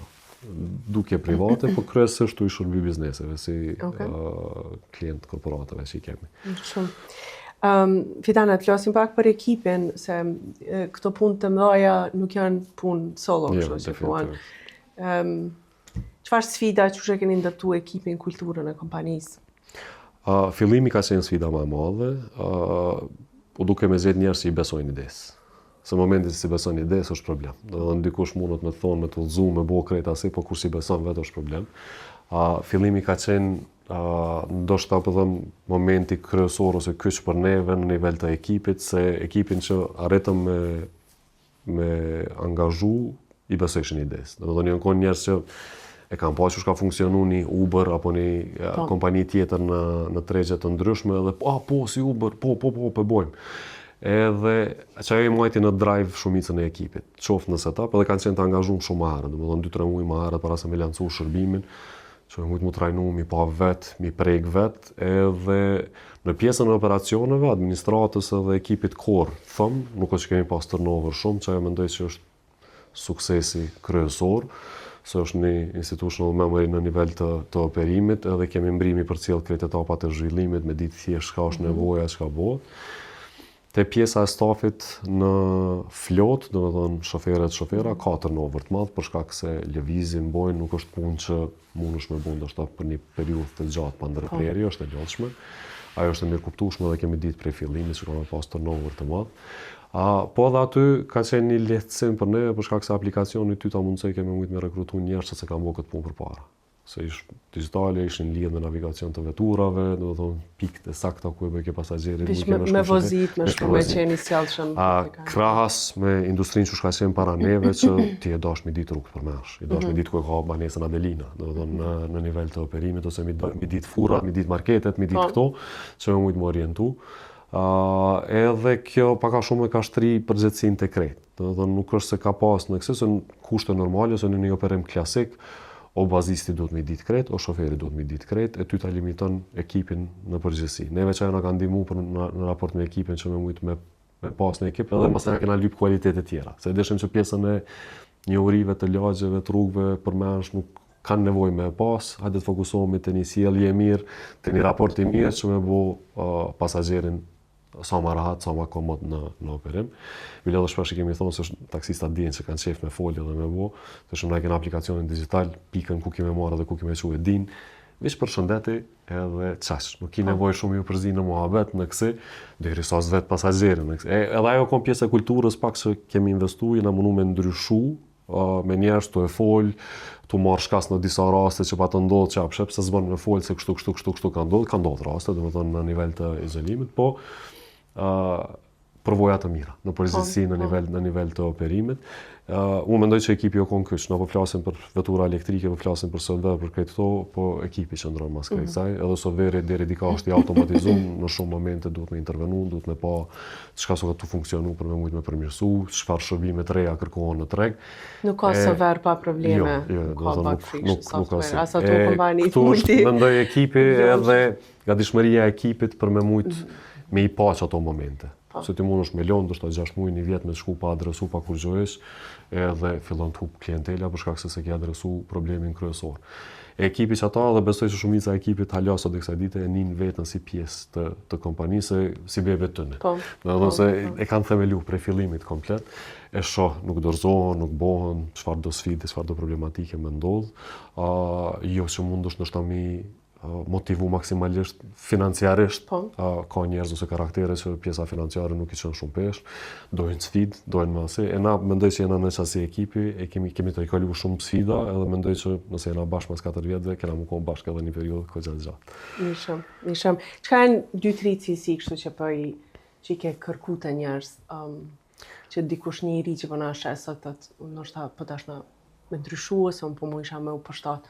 duke private, po kryesisht tu i shërby bizneseve, si klient korporateve që i kemi. Shumë. Fidana, të flasim pak për ekipin, se këto punë të mëdhaja nuk janë punë solo, kështu që thuan. Çfarë sfida që keni ndërtu ekipin, kulturën e kompanisë? Fillimi ka qenë sfida më e madhe, u duke me zgjedh njerëz që i besojnë idesë. Se momentin si beson idesë është problem. Dhe ndikush mundet me thonë, me të udhëzu, me bëu krejt asi, po kur si beson vetë është problem. Fillimi ka qenë ndoshta po them momenti kryesor ose kyç për neve në nivel të ekipit, se ekipin që arritëm me angazhu i besojshin idesë. Domethënë janë kon njerëz që e kanë pa që ka funksionu një Uber apo një kompani tjetër në tregje të ndryshme edhe po si Uber, po bojmë. Edhe që ajo i majti në drive shumicën e ekipit, qoftë në setup, edhe kanë qenë të angazhuar shumë herët, domethënë 2-3 muaj më herët para se me lancu shërbimin, që mujt mu trajnu, mi pa vet, mi prek vet, edhe në pjesën e operacioneve, administratës edhe ekipit core, nuk është që kemi pas turnover shumë, që ajo mendoj që është suksesi kryesor, se është një institutional memory në nivel të operimit, edhe kemi mbrimi për cilë krejt etapat e zhvillimit, me ditë thjesht çka është nevoja, çka bëhet. Te pjesa e stafit në flot, domethënë shofera, ka turnover të madh për shkak se lëvizin bojnë, nuk është punë që mundesh me bën ndoshta për një periudhë të gjatë pa ndërprerje, është e lodhshme. Ajo është e mirëkuptueshme dhe kemi ditë prej fillimit që ka pas turnover të madh. Po edhe aty ka qenë një lehtësim për ne për shkak se aplikacioni ty ta mundsoj kemi mujt me rekrutu njerëz që kanë bërë këtë punë përpara. Se ish digjitale, ishin lidhë me navigacion të veturave, domethënë pikët e sakta ku e bëj ke pasagjerit. Me vozit, me shkume qeni sjellshëm. Krahas me industrinë që shka qenë para neve që ti e dash mi ditë rrugë përmesh, i dash mi ditë ku e ka banesën Adelina, domethënë në nivel të operimit, ose mi ditë furat, mi ditë marketet, mi ditë këto, që me mujtë më orientu. Edhe kjo paka shumë e ka shtri përgjegjësinë të krejt. Domethënë nuk është se ka pas në kësaj se kushte normale ose në një operim klasik, o bazisti duhet me ditë krejt, o shoferi duhet me ditë krejt, e ty ta limiton ekipin në përgjithësi. Neve që na kanë ndihmu në raport me ekipin që me mujtë me pas në ekip, edhe masë kena lyp kualitetet tjera. Se deshim që pjesën e njohurive të lagjeve, të rrugëve, përmensh nuk kanë nevojë me pas, hajde të fokusohemi te një sjellje mirë, te një raport i mirë që me bo pasagjerin sa më rahat, sa më komod në operim. Vile edhe shpesh kemi thonë se taksistat dinë që kanë qef me folje dhe me bo, të shumë na kena aplikacionin digital, pikën ku kime marrë dhe ku kime që e din, vish për shëndeti edhe qash. Nuk ki nevojë shumë ju përzi në muhabet në kësi, deri sa vet pasagjerin. Edhe ajo kom pjesë e kulturës pak që kemi investu, jena mundu me ndryshu, me njerëz të e fol, të marrë shkas në disa raste që pa të ndodhë që apshep, se zbën me fol se kështu ka ndodhë raste, dhe me thonë në nivel të izolimit, po përvoja të mira, në përgjithësi në nivel të operimit. Unë mendoj që ekipi o konë kyç, në po flasim për vetura elektrike, po flasim për software, për këtë këto, po ekipi që ndronë mas krejt saj, edhe software deri dika është i automatizum, në shumë momente duhet me intervenu, duhet me pa çka so të funksionu për me mujt me përmirësu, çfarë shërbime të reja kërkohen në treg. Nuk ka software pa probleme, ka bug fix software, asa të kompani multi. Mendoj ekipi edhe gatishmëria e ekipit për me mujt me i pa që ato momente. Se ti mund është me lonë, dështë 6 muaj, një vjetë me shku pa adresu, pa kur gjojsh, edhe fillon të hup klientela për shkak se ke adresu problemin kryesor. Ekipi që ata dhe besoj që shumica e ekipit halja sot e kësaj dite e nin vetën si pjesë të kompanisë, si bebe tëne. Se e kanë themelu prej fillimit komplet, e shoh, nuk dorëzohen, nuk bohen, çfarë do sfide, çfarë do problematike me ndodh, jo që mund është ndoshta mi motivu maksimalisht financiarisht, ka njerëz ose karaktere që pjesa financiare nuk i qenë shumë pesh, dojnë sfid, dojnë masi, e na mendoj që jena në qasi ekipi, e kemi të i kalu shumë sfida, edhe mendoj që nëse jena bashkë mas 4 vjetëve, kena mu konë bashkë edhe një periudhë këtë gjatë. Nishëm. Çka janë 2-3 cilësi kështu që i ke kërku të njerëz, që dikush një i ri që përna shesët, nështë po tash me ndryshu, ose unë po mu isha me u përshtat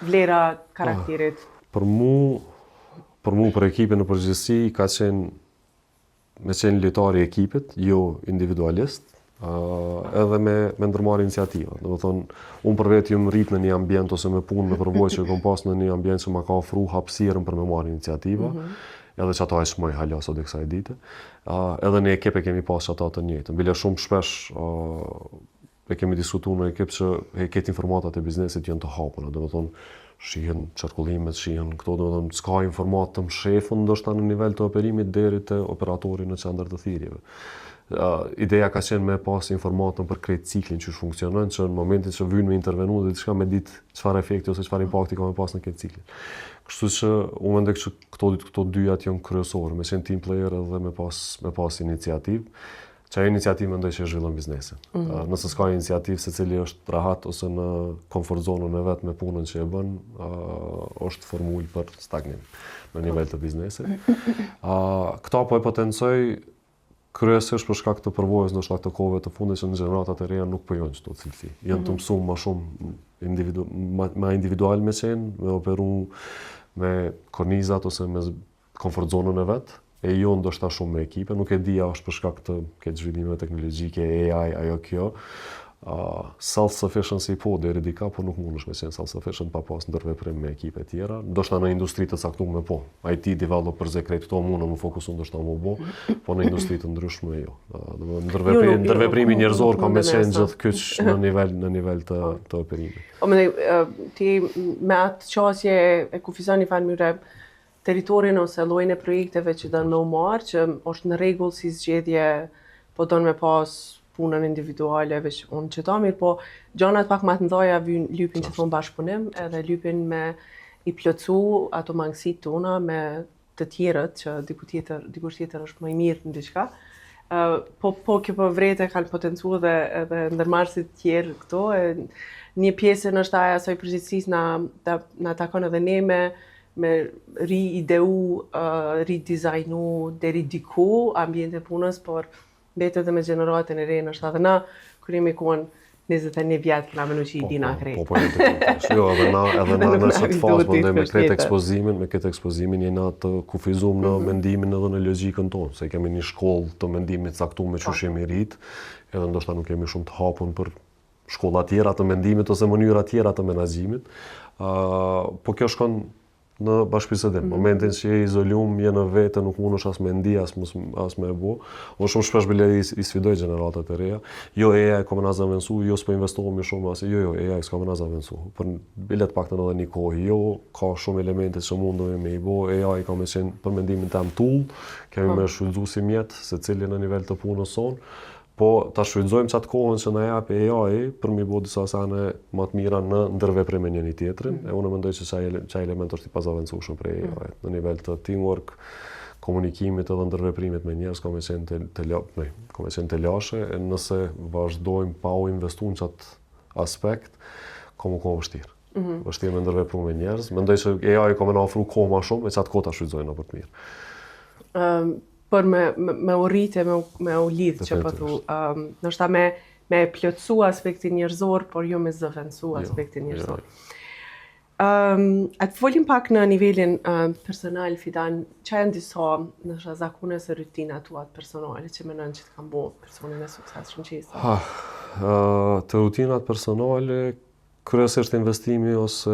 vlera karakterit? Për mu, për ekipin në përgjithësi, ka qenë lojtari i ekipit, jo individualist, edhe me ndërmarrë iniciativa. Do të thonë, unë për vetë jam rrit në një ambient ose me punë me përvojë që kom pas në një ambient që ma ka ofru hapësirën për me marrë iniciativa, edhe që ato e shmoj halja sot e kësaj dite. Edhe në ekip e kemi pas që ato të njëjtën. Bile shumë shpesh e kemi diskutuar në ekip që këtë informatat e biznesit janë të hapura, do të thonë shihen qarkullimet, shihen këto, do të thonë s'ka informat të mshefën ndoshta në nivel të operimit deri te operatori në qendër të thirrjeve. ideja ka qenë me pas informatën për krejt ciklin që funksionon, që në momentin që vjen me intervenu dhe diçka me ditë çfarë efekti ose çfarë impakti ka me pas në këtë ciklin. Kështu që unë mendoj që këto dyjat janë kryesorë, me qenë team player edhe me pas iniciativë. Që ajo iniciativë mendoj që zhvillon biznesin. Nëse s'ka iniciativë secili është rahat ose në komfort zonën e vet me punën që e bën, është formulë për stagnim në nivel të biznesit. Këta po e potencoj kryesisht për shkak të përvojës ndoshta të kohëve të fundit që në gjeneratat e reja nuk po janë çdo cilësi. Janë të mësuar më shumë ma individual me qenë, me operu me kornizat ose me komfort zonën e vet. E jo ndoshta shumë me ekipe, nuk e di a është për shkak të këtë zhvillime teknologjike, AI, ajo kjo. Self-sufficiency po deri dika, po nuk mundesh me qenë self-sufficient pa pas ndërveprim me ekipe tjera. Ndoshta në industri të caktuar po. IT developers e krejt këto mundën më fokusu ndoshta më bo, po në industri të ndryshme jo. Ndërveprimi njerëzor ka me qenë gjithë kyç në nivel të operimit. O ti me atë qasje e kufizoni fanmyre teritorin ose llojin e projekteve që dënë me u marrë, që është në rregull si zgjedhje, po donë me pas punën individuale, veç unë që ta mirë, po gjanat pak më të mëdha vijnë lypin që thonë bashkëpunim, edhe lypin me i plotsu ato mangësit tona me të tjerët, që dikush tjetër është më i mirë në diçka. Po kjo po vrete kanë potencu edhe ndërmarrësit tjerë këto, një pjesë është aja asaj përgjithësisë na takon edhe ne me ri-ideu, ri-dizajnu deri diku ambiente punës, por mbetet edhe me gjeneratën e re nështë edhe na, kur jemi kuan 21 vjetë, kena menu që i dina krejt. Po, jo, edhe na në qëtë fazë, me këtë ekspozimin, jena të kufizum në mendimin edhe në logjikën tonë, se kemi një shkollë të mendimit caktuar me çush jemi rrit, edhe ndoshta nuk kemi shumë të hapun për shkolla tjera të mendimit ose mënyra tjera të menaxhimit. Po kjo shkon në bashkëbisedim. Momentin që je izolum, je në vete, nuk mundesh as me ndi, as me e bo. Unë shumë shpesh bile i sfidoj gjeneratat e reja. Jo AI ka më na zaventsu, jo s'po investohemi shumë as jo AI s'ka më na zaventsu. Për bilet paktën edhe një kohë, jo ka shumë elemente që mundemi me i bo. AI ka me qenë për mendimin tim tool, kemi me shfrytzu si mjet, secili në nivel të punës sonë. Po ta shfrytëzojmë çat kohën që na jap AI për mi bë disa sane më të mira në ndërveprim me njëri tjetrin. E unë mendoj se çaj element është i pazaventueshëm për AI në nivel të teamwork, komunikimit edhe ndërveprimit me njerëz, ka me qenë të lashe, nëse vazhdojmë pa u investuar në çat aspekt, ka më kohë vështirë. Vështirë me ndërvepru me njerëz. Mendoj se AI ka më na ofru kohë më shumë, me çat kohë ta shfrytëzojnë për të mirë. Për me u rritë, me u lidhë që pëthu, nështë me plotësu aspektin njerëzor, por jo me zëvendësu aspektin njerëzor. Atë folim pak në nivelin personal, Fidan, që janë disa nështë zakune së rutina tuat personale, që menon që të kam bo personin e sukses shumë qesa? Të rutinat personale, kryesisht investimi ose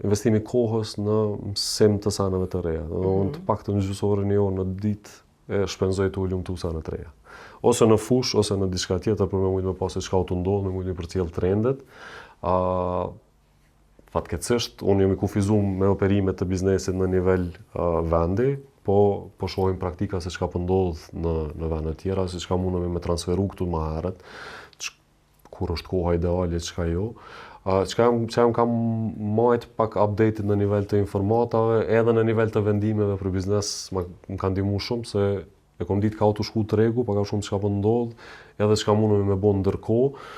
investimi kohës në mësim të sanave të reja. Unë të pak të në gjysore një orë në ditë e shpenzoj të ullum të sanat të reja. Ose në fush, ose në diçka tjetër për me mujtë me pasi çka u të ndodhë, me mujtë me përcjell trendet. Fatkeqësisht, unë jam i kufizuar me operimet të biznesit në nivel vendi, po shohim praktika se çka po ndodh në vende të tjera, se çka mundemi me transferu këtu më herët, kur është koha ideale, çka jo. Që jam kam majt pak update në nivel të informatave, edhe në nivel të vendimeve për biznes më kanë ndihmu shumë, se e kom ditë ka u të shku të regu, pa ka shumë çka po ndodh, edhe çka mundemi me bo ndërkohë.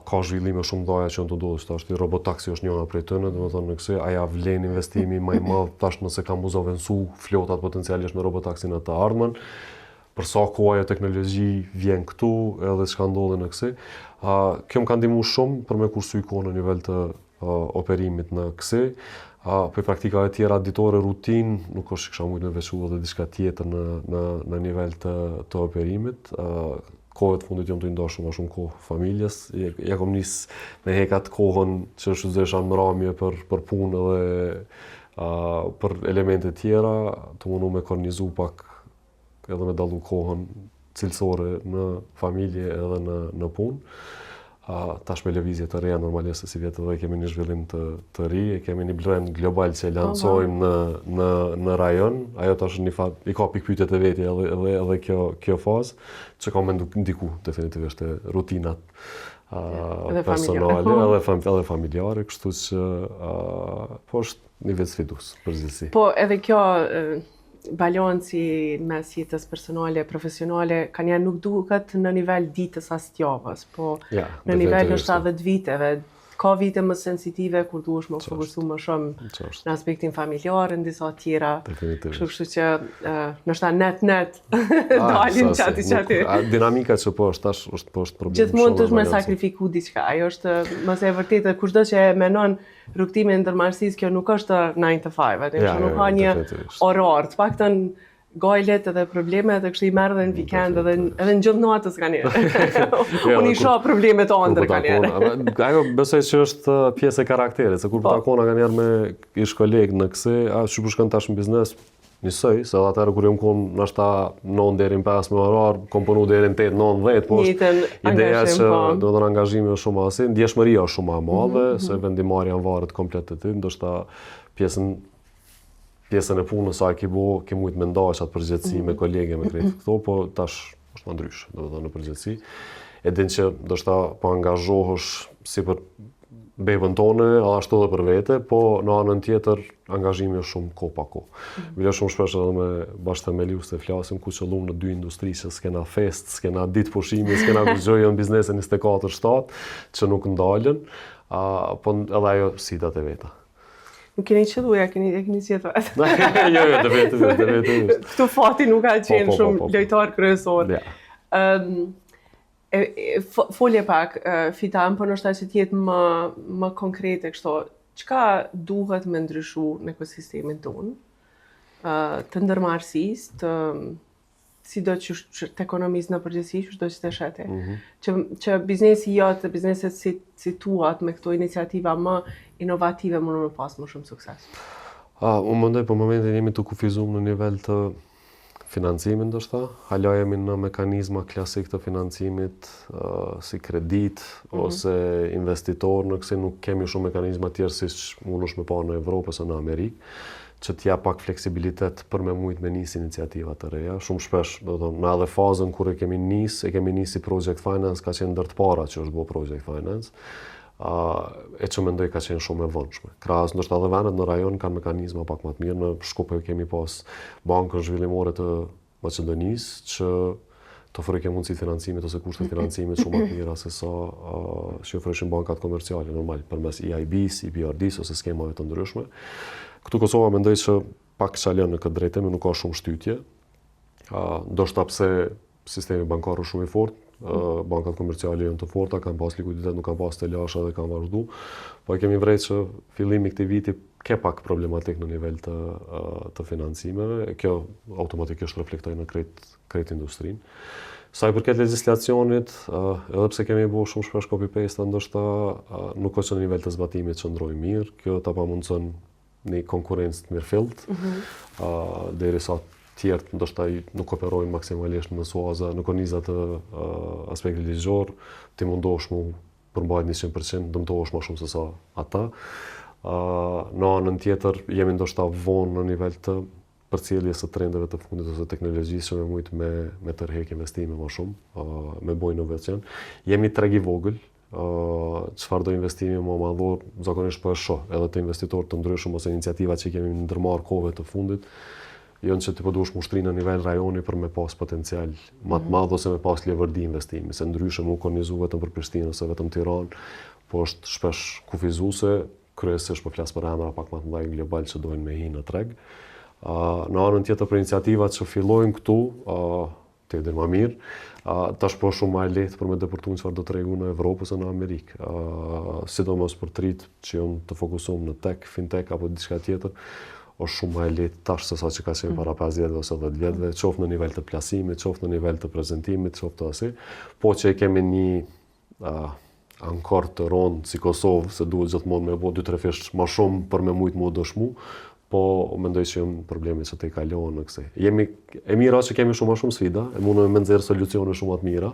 Ka zhvillime shumë dhaja që në të ndodhë, është robotaksi është njëna prej tëne, dhe më thonë në këse, aja vlen investimi më i madh, tash nëse kam buzovensu flotat potencialisht me robotaksin e të ardhmen, për sa kohë ajo teknologji vjen këtu, edhe çka ndodhe në këse. Kjo më ka ndihmu shumë për me kursy kohë në nivel të operimit në këse. Për praktikave tjera ditore rutin, nuk është që kisha mujtë me veçu edhe diçka tjetër në nivel të operimit. Kohët fundit jam të ndosh shumë kohë familjes. Ja kom nis me hekat kohën që shfrytëzoesha në mramje për punë edhe për elemente tjera, të mundu me kornizu pak edhe me dallu kohën cilësore në familje edhe në punë. tash me lëvizje të reja normalisht se si vjetë dhe kemi një zhvillim të ri, kemi një brand global që lancojmë në rajon, ajo tash i ka pikpyetjet e veti edhe kjo fazë, që ka me ndiku definitivisht e rutinat personale edhe familjare, kështu që po është një vetë sfidus përgjithësi. Po edhe kjo balanci mes jetës personale e profesionale kanë janë nuk duket në nivel ditës as javës, po në nivel në 70 viteve. Ka vite më sensitive kur duhesh më fokusu më shumë në aspektin familjar, në disa tjera. Kështu që nështë net dalin qati. Dinamika që po është tash është po është problem. Gjithmonë të me sakrifiku diçka. Ajo është mëse e vërtetë, kushdo që e menon rrugtimin ndërmarrësisë, kjo nuk është 9 to 5, nuk ka një orar. Të paktën gajlet edhe problemet e kështë i merë dhe në weekend edhe në gjithë natës ka njerë. Unë i shoh problemet të ndër ka njerë. Ajo besoj që është pjesë e karakterit, se kur po takona ka njerë me ish kolegë në këse, që po shkon tash në biznes, njësoj, se edhe atërë kur jam konë nashta 9 deri në 5 me orar, kom punu deri në 8-9-10, po është ideja që do të angazhimi është shumë asin, ndjeshmëria është shumë madhe, se vendimarrja në varet komplet të ty, ndoshta pjesën e punës sa ke mujt me ndaj atë përgjithësi me kolege me krejt këto, po tash është më ndryshë, do të thonë në përgjithësi. E din që ndoshta po angazhohesh si për bebën tonë, ashtu edhe për vete, po në anën tjetër angazhimi është shumë kohë pa kohë. Bile shumë shpesh edhe me bashkë me Lius të flasim ku qëllum në dy industri që s'kena fest, s'kena ditë pushimi, s'kena gërgjojë në biznesin 24/7 që nuk ndalen, po edhe ajo sidat e veta. Nuk keni qëlluja, keni zjetë vetë. Jo, definitivisht. Këtu fati nuk ka qenë shumë lojtar kryesor. Folje pak, Fidan, për nështë që t'jetë më konkrete kështu, çka duhet me ndryshu në ekosistemin tonë, të ndërmarrësisë, si do që të ekonomisë në përgjithësi, që do që të shete, që biznesi jotë, bizneset si tuat me këto iniciativa më inovative më në pas më shumë sukses? Unë mendoj për momentin jemi të kufizuar në nivel të financimit ndoshta, hala jemi në mekanizma klasik të financimit si kredit ose investitor, në këse nuk kemi shumë mekanizma tjerë si mundesh me pa në Evropë ose në Amerikë, që t'ja pak fleksibilitet për me mujt me njës iniciativa të reja. Shumë shpesh, në edhe fazën kur e kemi njës si Project Finance, ka qenë ndër të para që është bo Project Finance, e që mendoj ka qenë shumë e vëndshme. Krahas, ndoshta edhe vendet në rajon kanë mekanizma pak më të mirë, në Shkupe kemi pas bankën zhvillimore të Maqedonisë, që të ofrojnë mundësi financimit ose kushtet financimit shumë më të mira se sa që ofrojnë bankat komerciale, normal, përmes EIB-s, EBRD-s ose skemave të ndryshme. Këtu Kosova mendoj që pak qalën në këtë drejtim, nuk ka shumë shtytje. Ndoshta pse sistemi bankar është shumë i fortë, bankat komerciale janë të forta, kanë pas likuiditet, nuk kanë pas të lasha dhe kanë vazhdu. Po e kemi vrejtë që fillimi këtij viti ke pak problematik në nivel të financimeve. Kjo automatikisht reflektoj në krejt industrinë. Sa i përket legjislacionit, edhe pse kemi bërë shumë shpesh copy-paste, ndoshta nuk është në nivel të zbatimit që ndrojë mirë. Kjo ta pamundson një konkurencë të mirëfillt, derisa tjertë ndoshta nuk operojnë maksimalisht në suaza, në korniza të aspektit ligjor, ti mundohesh mu përmbajt 100%, dëmtohesh më shumë se sa ata. Në anën tjetër, jemi ndoshta vonë në nivel të përcjelljes së trendeve të fundit ose teknologjisë që me mujt me tërheq investime më shumë, me bojë inovacion. Jemi treg i vogël, çfarë do investimi më madhor, zakonisht po e shoh, edhe të investitorë të ndryshëm ose iniciativat që kemi ndërmarrë kohëve të fundit, janë që ti po duhesh mushtri në nivel rajoni për me pas potencial më të madh ose me pas levërdi investimi, se ndryshe mu kornizu vetëm për Prishtinë ose vetëm Tiranë, po është shpesh kufizuese, kryesisht po flas për emra pak më të mëdha global që doin me hinë në treg. Në anën tjetër për iniciativat që fillojnë këtu, të edhe më mirë, tash po shumë më lehtë për me deportu çfarë do të tregu në Evropë ose në Amerikë. Sidomos për trit që janë të fokusuar në tech, fintech apo diçka tjetër, është shumë më lehtë tash se sa që ka qenë para 5 vjetëve ose 10 vjetëve, qoftë në nivel të plasimit, qoftë në nivel të prezantimit, qoftë të asaj, po që kemi një ankor të rënd si Kosovë, se duhet gjithmonë me bë 2-3 fish më shumë për me mujt më dëshmu, po mendoj që janë probleme që te kalohen në kësaj. E mira që kemi shumë sfida, e mundemi me nxjerr solucione shumë të mira,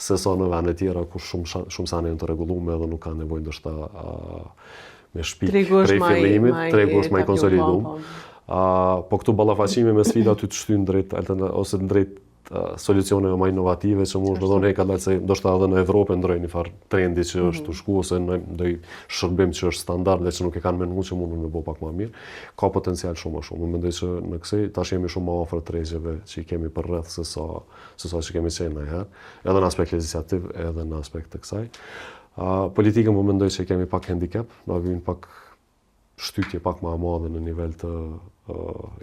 se sa në vende tjera ku shumë sa janë të rregulluara edhe nuk kanë nevojë ndoshta me shpik prej fillimit, tregush më i konsoliduar. Po këtu ballafaqimi me sfida ty të shtyn drejt ose drejt solucione më inovative që mund të thonë ka dalë se ndoshta edhe në Evropë ndrojnë një farë trendi që është u shku ose në ndonjë shërbim që është standard dhe që nuk e kanë menuar që mundun me bë pak më mirë, ka potencial shumë. Unë mendoj që në kësaj tash jemi shumë më afër tregjeve që i kemi për rreth se sa që kemi qenë ndonjëherë, edhe në aspekt legislativ, edhe në aspekt të kësaj. Politikën më mendoj që kemi pak handicap, na vjen pak shtytje pak më e madhe në nivel të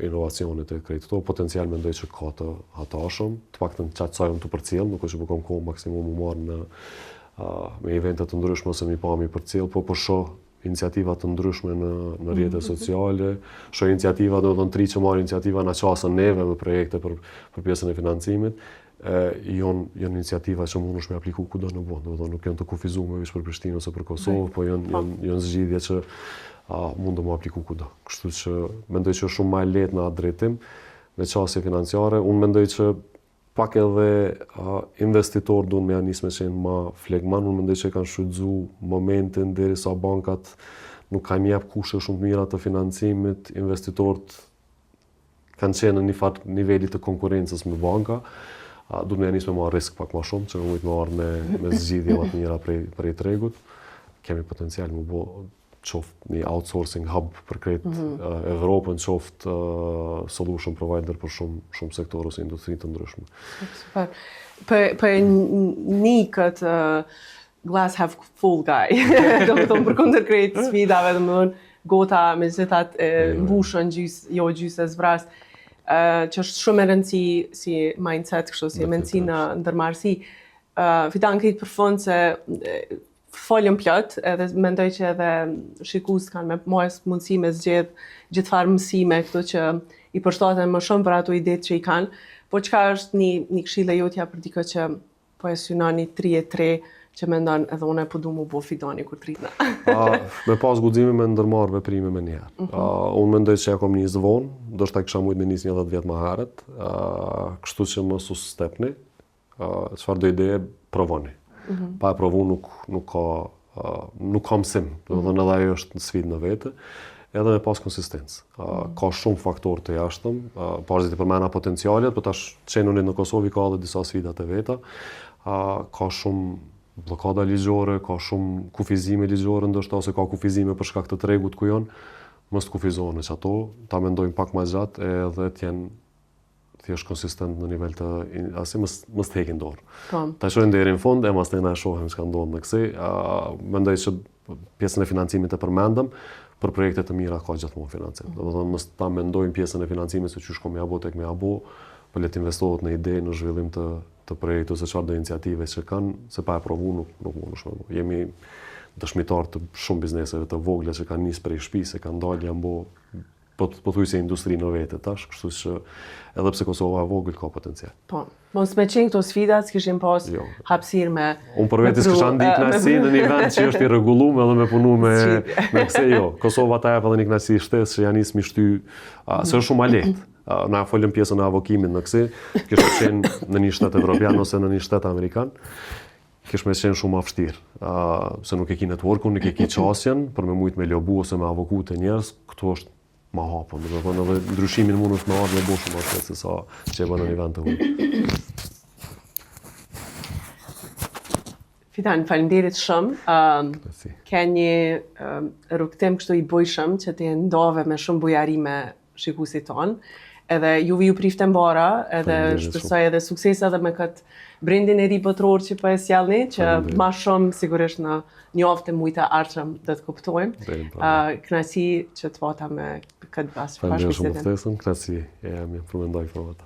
inovacionit e kreditor, potencial mendoj që ka të hatashëm, të paktën çat sa jam të përcjell, nuk është që bëkom kohë maksimum u marr në me evente të ndryshme ose mi pami përcjell, po shoh iniciativa të ndryshme në rrjetet sociale, shoh iniciativa do të thonë tri që marrin iniciativa na çasën neve me projekte për pjesën e financimit. Janë iniciativa që mundesh me apliku kudo në botë, do të thonë nuk janë të kufizuar vetëm për Prishtinë ose për Kosovë, po janë zgjidhje që mund të më apliku kudo. Kështu që mendoj që është shumë më lehtë në atë drejtim me çështje financiare. Unë mendoj që pak edhe investitor duan me anis me qenë më flegman. Unë mendoj që kanë shfrytzuar momentin derisa bankat nuk kanë jap kushte shumë të mira të financimit, investitorët kanë qenë në një farë niveli të konkurrencës me banka. Duhet me anis me marrë risk pak më shumë, që mund të marrë me zgjidhje më të mira prej tregut. Kemi potencial më bë qoftë një outsourcing hub për krejt Evropën, qoftë solution provider për shumë sektor ose industri të ndryshme. Super. Për një këtë glass half full guy, do të thonë për kundër krejt sfidave, do të thonë gota me gjithat mbushën jo gjysë e zbrast, që është shumë e rëndësi si mindset, kështu si mendësi në ndërmarrësi. Fidan këtë për fund se folëm plot, edhe mendoj që edhe shikues kanë me mundësi me zgjedh gjithfarë mësime këto që i përshtaten më shumë për ato idetë që i kanë, po çka është një këshillë e jotja për dikë që po e synon një 33 që mendon edhe unë po du mu bo fidoni kur tritna. Me pas guxime me ndërmarrë veprime me njëherë. Unë mendoj që ja kom nisë vonë, do shta kisha mujtë me nisë një 10 vjet më herët, kështu që mos u stepni, çfarë do ide provoni. Pa e provu nuk ka mësim, do të thonë edhe ajo është në sfidë në vete, edhe me pas konsistencë. Ka shumë faktorë të jashtëm, parzit i përmena potencialet, po tash qenunit në Kosovë ka edhe disa sfidat e veta, ka shumë blokada ligjore, ka shumë kufizime ligjore, ndoshta ose ka kufizime për shkak të tregut ku janë, mos të kufizohen që ato, ta mendojmë pak më gjatë edhe t'jenë thjesht konsistent në nivel të asi mos të hekin dorë. Ta shohim deri në fund, e mos të na shohim çka ndodh në kësaj. Mendoj se pjesën e financimit e përmendëm, për projekte të mira ka gjithmonë financim. Do të thonë mos ta mendojmë pjesën e financimit se çysh komi apo tek me apo, po le të investohet në ide, në zhvillim të projektit ose çfarë do iniciative që kanë, se pa e provu nuk mundesh më. Jemi dëshmitar të shumë bizneseve të vogla që kanë nisë prej shtëpisë, kanë dalë janë po thuj se industri në vete tash, kështu që edhe pse Kosova e vogël ka potencial. Po, mos me qenë këto sfida, s'kishim pas hapësirë me... Unë për vetis kisha ndi knaqësi në një vend që është i rregulluar edhe me punu me këse jo. Kosova ta jep edhe një knaqësi shtesë që janë nisë mi shty, se është shumë ma lehtë. Na folëm pjesën e avokimit në këse, kishte qenë në një shtet evropian ose në një shtet amerikan, kish me qenë shumë vështirë, se nuk e ki networkun, nuk e ki qasjen, për me mujt me lobu ose me avokute njerëz, këtu është ma hapën, do të thonë edhe ndryshimin mund është me ardhë me bo shumë atë se sa që e bën në një vend të huaj. Fidan, faleminderit shumë. Ke një rrugtim kështu i bujshëm që ti ndove me shumë bujari me shikuesit tonë. Edhe juve ju priften bara, edhe shpresoj edhe sukses edhe me këtë brendin e ri botror që po e sjellni, që ma shumë sigurisht në njoftë mujtë ardhshëm do të kuptojmë. Kënaqësi që të pata me këtë bashkëbisedë. Faleminderit shumë ftesën, kënaqësi e jam përmendoj për ata.